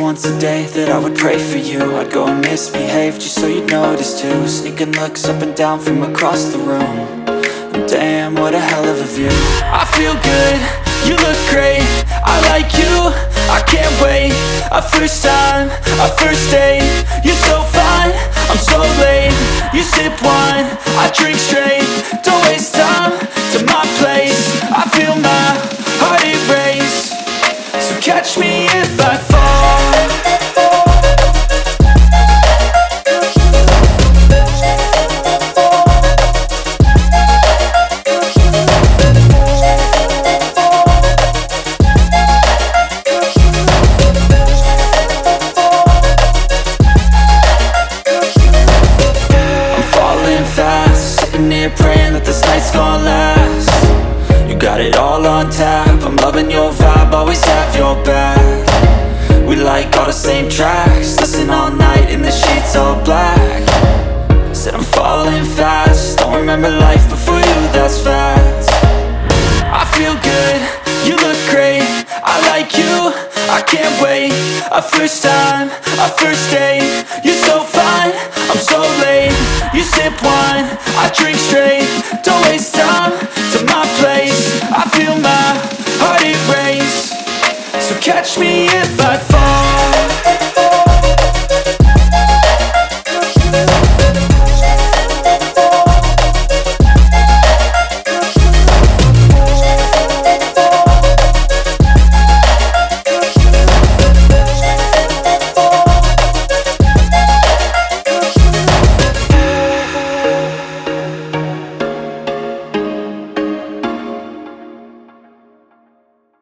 once a day that I would pray for you. I'd go and misbehave just so you'd notice too. Sneaking looks up and down from across the room. And damn, what a hell of a view. I feel good, you look great, I like you, I can't wait. A first time, a first date, you're so fine, I'm so late. You sip wine, I drink straight, don't waste time to my place. I feel my heart erase, so catch me if I fall. Praying that this night's gonna last. You got it all on tap, I'm loving your vibe, always have your back. We like all the same tracks, listen all night in the sheets all black. Said I'm falling fast, don't remember life before you, that's fact. I feel good, you look great, I like you, I can't wait. A first time, a first date, you're so fine, I'm so late. You sip wine, I drink straight, don't waste time to my place. I feel my heart erase, so catch me if I fall.